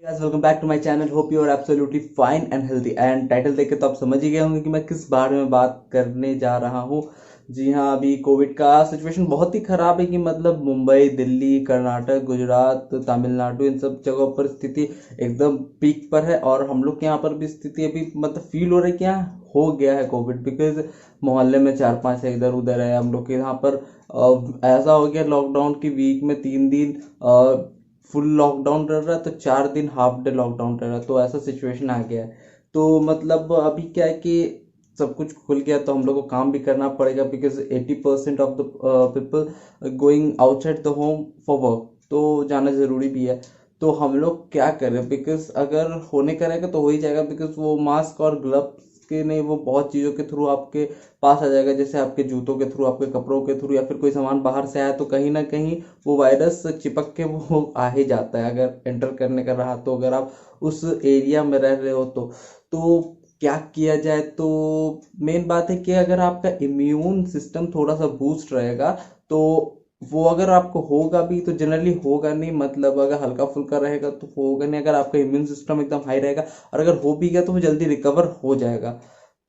guys, welcome back to my channel. Hope you are absolutely fine and healthy. And title देख के तो आप समझ ही गए होंगे कि मैं किस बारे में बात करने जा रहा हूँ। जी हाँ, अभी कोविड का सिचुएशन बहुत ही खराब है कि मतलब मुंबई, दिल्ली, कर्नाटक, गुजरात, तमिलनाडु, इन सब जगहों पर स्थिति एकदम पीक पर है। और हम लोग के यहाँ पर भी स्थिति अभी मतलब फील हो रही है कि यहाँ हो गया है कोविड, बिकॉज मोहल्ले में 4-5 है, इधर उधर है। हम लोग के यहाँ पर ऐसा हो गया लॉकडाउन की वीक में 3 दिन फुल लॉकडाउन रह रहा है, तो 4 दिन हाफ डे लॉकडाउन रह रहा है। तो ऐसा सिचुएशन आ गया है। तो मतलब अभी क्या है कि सब कुछ खुल गया तो हम लोग को काम भी करना पड़ेगा, because 80% of the people going outside the home for work, तो जाना ज़रूरी भी है। तो हम लोग क्या करें, बिकॉज अगर होने का रहेगा तो हो ही जाएगा, बिकॉज वो मास्क और ग्लव्स के नहीं, वो बहुत चीज़ों के थ्रू आपके पास आ जाएगा। जैसे आपके जूतों के थ्रू, आपके कपड़ों के थ्रू, या फिर कोई सामान बाहर से आया तो कहीं ना कहीं वो वायरस चिपक के वो आ ही जाता है, अगर एंटर करने का रहा तो। अगर आप उस एरिया में रह रहे हो तो क्या किया जाए, तो मेन बात है कि अगर आपका इम्यून सिस्टम थोड़ा सा बूस्ट रहेगा तो वो, अगर आपको होगा भी तो जनरली होगा नहीं, मतलब अगर हल्का फुल्का रहेगा तो वो होगा नहीं। अगर आपका इम्यून सिस्टम एकदम हाई रहेगा और अगर हो भी गया तो वो जल्दी रिकवर हो जाएगा।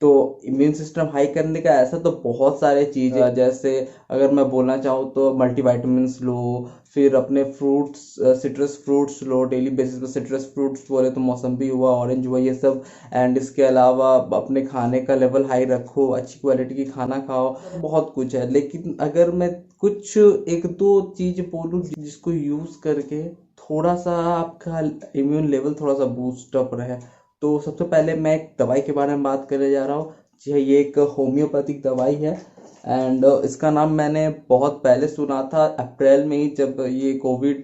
तो इम्यून सिस्टम हाई करने का ऐसा तो बहुत सारे चीज़ें, जैसे अगर मैं बोलना चाहूँ तो मल्टीविटामिन्स लो, फिर अपने फ्रूट्स, सिट्रस फ्रूट्स लो डेली बेसिस पे। सिट्रस फ्रूट्स बोले तो मौसम्बी हुआ, ऑरेंज हुआ, ये सब। एंड इसके अलावा अपने खाने का लेवल हाई रखो, अच्छी क्वालिटी की खाना खाओ। बहुत कुछ है, लेकिन अगर मैं कुछ एक दो चीज बोलूँ जिसको यूज करके थोड़ा सा आपका इम्यून लेवल थोड़ा सा बूस्ट अप रहे, तो सबसे पहले मैं एक दवाई के बारे में बात करने जा रहा हूँ। जी हाँ, ये एक होम्योपैथिक दवाई है। एंड इसका नाम मैंने बहुत पहले सुना था, अप्रैल में ही, जब ये कोविड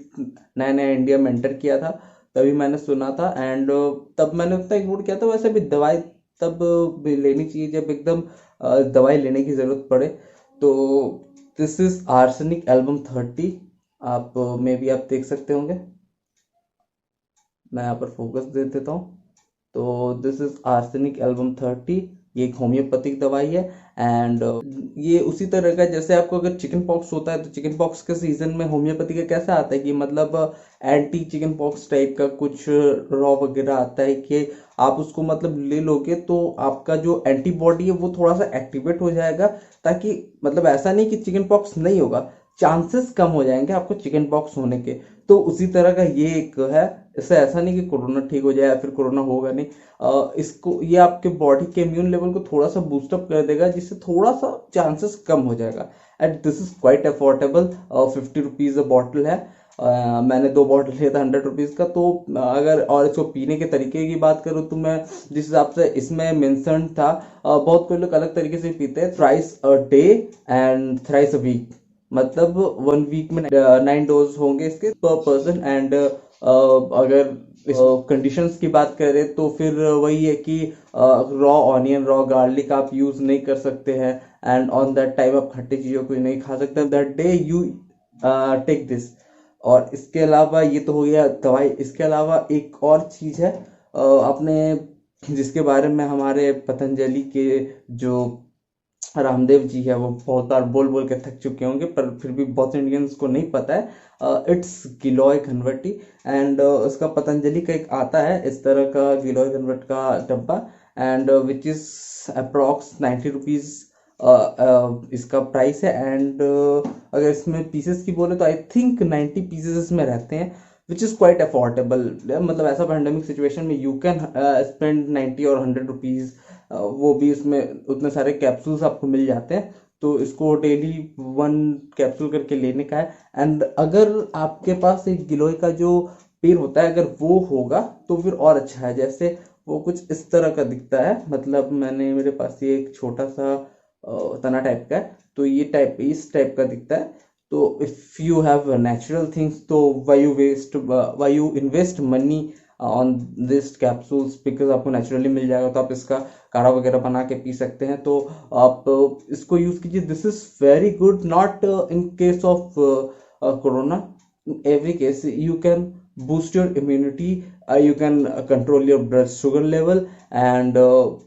नया नया इंडिया में एंटर किया था तभी मैंने सुना था। एंड तब मैंने उतना इग्नोर किया था। वैसे भी दवाई तब भी लेनी चाहिए जब एकदम दवाई लेने की ज़रूरत पड़े। तो दिस इज आर्सेनिक एल्बम 30। आप मे बी आप देख सकते होंगे, मैं यहाँ पर फोकस दे देता हूँ। तो दिस इज आर्सेनिक एल्बम 30। ये एक होम्योपैथिक दवाई है। एंड ये उसी तरह का, जैसे आपको अगर चिकन पॉक्स होता है तो चिकन पॉक्स के सीजन में होम्योपैथी का कैसा आता है कि मतलब एंटी चिकन पॉक्स टाइप का कुछ रॉ वगैरह आता है कि आप उसको मतलब ले लोगे तो आपका जो एंटीबॉडी है वो थोड़ा सा एक्टिवेट हो जाएगा, ताकि मतलब ऐसा नहीं कि चिकन पॉक्स नहीं होगा, चांसेस कम हो जाएंगे आपको चिकन पॉक्स होने के। तो उसी तरह का ये एक है। इससे ऐसा नहीं कि कोरोना ठीक हो जाए या फिर कोरोना होगा नहीं। इसको, ये आपके बॉडी के इम्यून लेवल को थोड़ा सा बूस्टअप कर देगा, जिससे थोड़ा सा चांसेस कम हो जाएगा। And this is quite affordable, 50 rupees bottle है। मैंने 2 बॉटल लिया था 100 रुपीज़ का। तो अगर और इसको पीने के तरीके की बात करूँ तो मैं जिस हिसाब से इसमें मेंशन था, बहुत कोई लोग अलग तरीके से पीते हैं, thrice a day and thrice a week. मतलब 1 वीक में 9 डोज होंगे इसके पर पर्सन। एंड अगर इस कंडीशंस की बात करें तो फिर वही है कि रॉ ऑनियन, रॉ गार्लिक आप यूज नहीं कर सकते हैं। एंड ऑन दैट टाइम आप खट्टी चीज़ों को नहीं खा सकते that day you take this. और इसके अलावा ये तो हो गया दवाई। इसके अलावा एक और चीज़ है, आपने जिसके बारे में हमारे पतंजलि के जो रामदेव जी है वो बहुत बार बोल बोल के थक चुके होंगे, पर फिर भी बहुत इंडियंस को नहीं पता है। It's giloy Ghanvati. एंड उसका पतंजलि का एक आता है इस तरह का गिलोय घनवट का डब्बा, and which is approx 90 rupees इसका प्राइस है। एंड अगर इसमें पीसेस की बोले तो आई थिंक 90 पीसेस इसमें रहते हैं, विच इज़ क्वाइट अफोर्डेबल। मतलब ऐसा पैंडेमिक सिचुएशन में यू कैन स्पेंड 90 और 100 रुपीज़, वो भी उसमें उतने सारे कैप्सूल्स आपको मिल जाते हैं। तो इसको डेली 1 कैप्सूल करके लेने का है। एंड अगर आपके पास एक गिलोय का जो पेड़ होता है अगर वो होगा तो फिर और अच्छा है। जैसे वो कुछ इस तरह का दिखता है, मतलब मैंने, मेरे पास ये एक छोटा सा तना टाइप का है, तो ये टाइप इस टाइप का दिखता है। तो if you have natural things तो why you invest money on this capsules, because आपको नेचुरली मिल जाएगा। तो आप इसका काढ़ा वगैरह बना के पी सकते हैं। तो आप इसको यूज़ कीजिए। This is very good, not in case of corona, every case you can boost your immunity, you can control your blood sugar level, and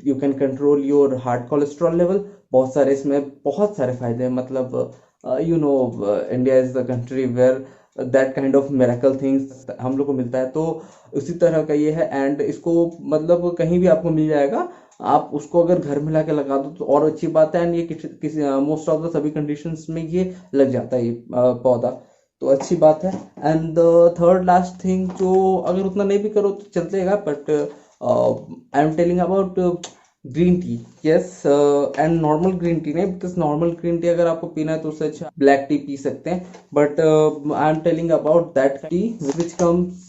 you can control your heart cholesterol level। बहुत सारे इसमें बहुत सारे फायदे हैं। मतलब you know, India is the country where that kind of miracle things हम लोग को मिलता है। तो उसी तरह का ये है, एंड इसको मतलब कहीं भी आपको मिल जाएगा, आप उसको अगर घर में लाके लगा दो तो और अच्छी बात है। एंड ये किसी मोस्ट ऑफ द सभी कंडीशंस में ये लग जाता है, ये पौधा, तो अच्छी बात है। And the third last thing, जो अगर उतना नहीं भी करो तो चलतेगा, but I am telling about green tea. Yes, and normal green tea नहीं, बिकॉज नॉर्मल ग्रीन टी अगर आपको पीना है तो उससे अच्छा ब्लैक टी पी सकते हैं, but I am telling about that T which comes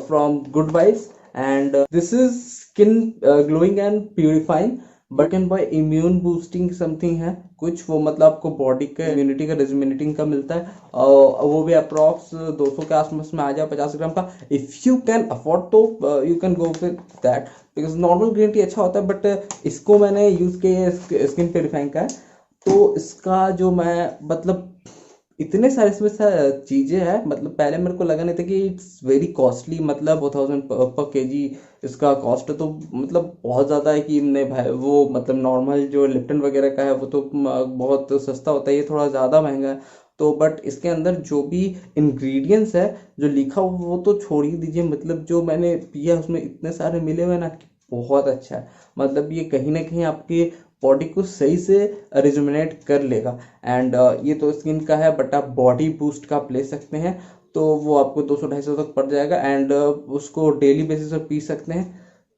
from good vibes, and this is skin glowing and purifying, but can by immune boosting something है कुछ, वो मतलब आपको बॉडी का इम्यूनिटी का रेजुमिनेटिंग का मिलता है, वो भी अप्रॉक्स 200 के आसपास में आ जाए 50 ग्राम का। इफ यू कैन अफोर्ड तो you can go with that, because normal green T अच्छा होता है, बट इसको मैंने यूज़ किया स्किन प्योरीफाइंग का है, तो इसका जो मैं मतलब इतने सारे इसमें चीजें हैं, मतलब पहले मेरे को लगा नहीं था कि इट्स वेरी कॉस्टली, मतलब 4000 पर केजी इसका कॉस्ट है, तो मतलब बहुत ज़्यादा है कि नहीं भाई, वो मतलब नॉर्मल जो लिप्टन वगैरह का है वो तो बहुत सस्ता होता है, ये थोड़ा ज़्यादा महंगा है। तो बट इसके अंदर जो भी इंग्रेडिएंट्स है जो लिखा हुआ वो तो छोड़ ही दीजिए, मतलब जो मैंने पिया उसमें इतने सारे मिले हुए ना कि बहुत अच्छा है। मतलब ये कहीं ना कहीं आपके बॉडी को सही से रिजुमिनेट कर लेगा। एंड ये तो स्किन का है, बट आप बॉडी बूस्ट का आप ले सकते हैं, तो वो आपको 200-250 तक पड़ जाएगा, एंड उसको डेली बेसिस पर पी सकते हैं।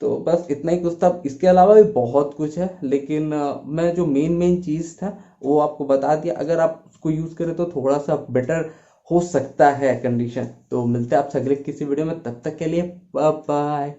तो बस इतना ही कुछ था, इसके अलावा भी बहुत कुछ है, लेकिन मैं जो मेन चीज़ था वो आपको बता दिया। अगर आप उसको यूज़ करें तो थोड़ा सा बेटर हो सकता है कंडीशन। तो मिलते हैं आपसे अगले किसी वीडियो में, तब तक के लिए बाय बाय।